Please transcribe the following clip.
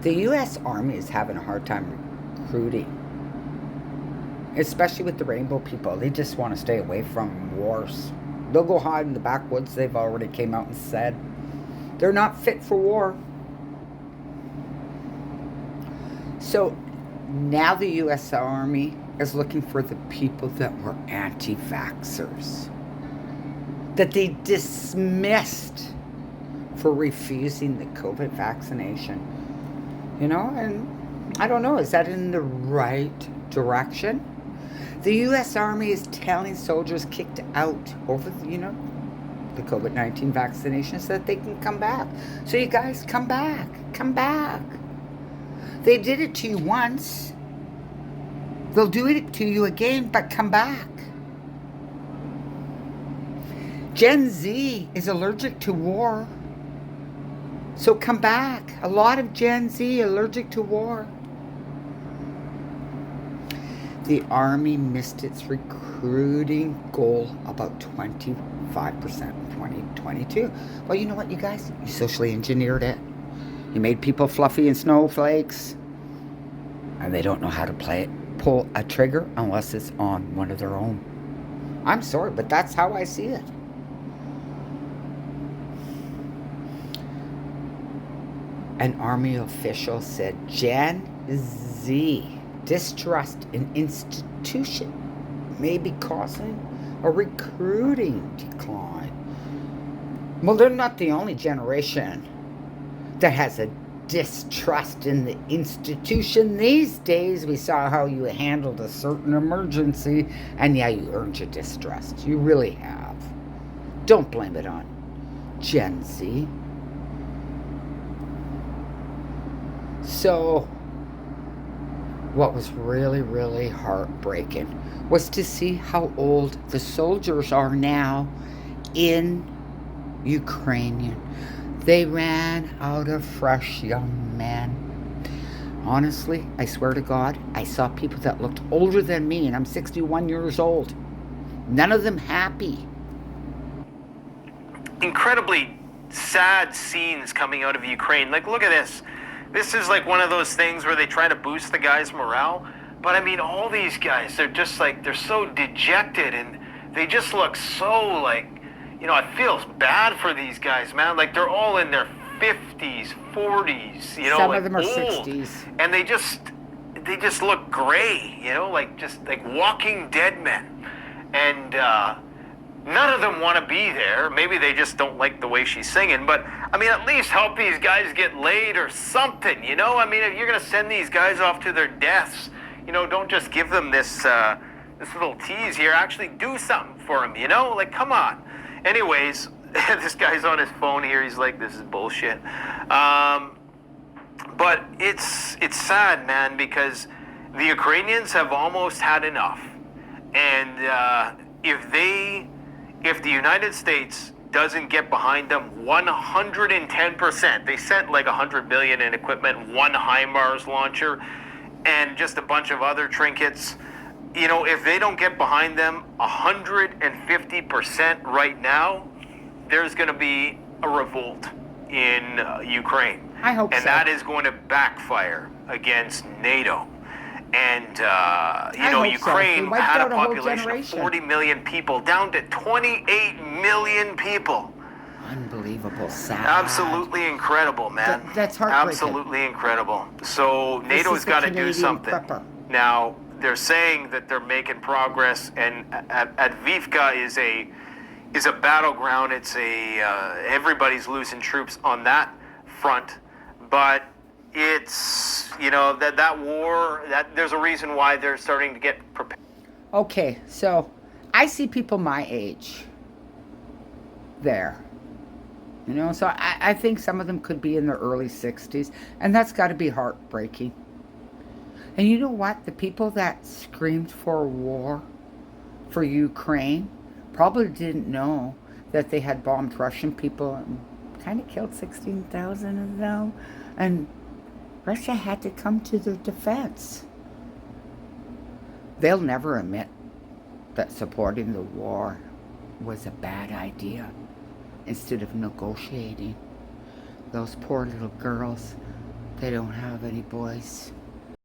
The U.S. Army is having a hard time recruiting, especially with the rainbow people. They just want to stay away from wars. They'll go hide in the backwoods. They've already came out and said they're not fit for war. So now the U.S. Army is looking for the people that were anti-vaxxers, that they dismissed for refusing the COVID vaccination. And I don't know, is that in the right direction? The U.S. Army is telling soldiers kicked out over the COVID-19 vaccinations that they can come back. So you guys, come back. Come back. They did it to you once. They'll do it to you again, but come back. Gen Z is allergic to war. So come back. A lot of Gen Z allergic to war. The Army missed its recruiting goal about 25% in 2022. Well, you know what, you guys? You socially engineered it. You made people fluffy and snowflakes. And they don't know how to pull a trigger unless it's on one of their own. I'm sorry, but that's how I see it. An Army official said Gen Z distrust in institution may be causing a recruiting decline. Well, they're not the only generation that has a distrust in the institution these days. We saw how you handled a certain emergency, and yeah, you earned your distrust. You really have. Don't blame it on Gen Z. So, what was really, really heartbreaking was to see how old the soldiers are now in Ukraine. They ran out of fresh young men. Honestly, I swear to God, I saw people that looked older than me, and I'm 61 years old. None of them happy. Incredibly sad scenes coming out of Ukraine. Like, look at this. This is like one of those things where they try to boost the guys' morale. But I mean, all these guys, they're just like, they're so dejected, and they just look so like, it feels bad for these guys, man. Like, they're all in their 50s, 40s, Some like of them are old. 60s. And they just look gray, like just like walking dead men. And none of them want to be there. Maybe they just don't like the way she's singing. But, I mean, at least help these guys get laid or something, I mean, if you're going to send these guys off to their deaths, don't just give them this little tease here. Actually do something for them, Like, come on. Anyways, this guy's on his phone here. He's like, this is bullshit. But it's sad, man, because the Ukrainians have almost had enough. And if the United States doesn't get behind them 110%, they sent like $100 million in equipment, one HIMARS launcher, and just a bunch of other trinkets. If they don't get behind them 150% right now, there's going to be a revolt in Ukraine. I hope so. And that is going to backfire against NATO. And, Ukraine had a population of 40 million people, down to 28 million people. Unbelievable, sad. Absolutely incredible, man. That's heartbreaking. Absolutely incredible. So NATO's got to do something. Prepper. Now, they're saying that they're making progress, and Advivka is a battleground. It's everybody's losing troops on that front, but it's that war, that there's a reason why they're starting to get prepared. Okay, so I see people my age there. So I think some of them could be in their early 60s, and that's got to be heartbreaking. And you know what? The people that screamed for war for Ukraine probably didn't know that they had bombed Russian people and kind of killed 16,000 of them. And Russia had to come to their defense. They'll never admit that supporting the war was a bad idea. Instead of negotiating, those poor little girls They don't have any boys.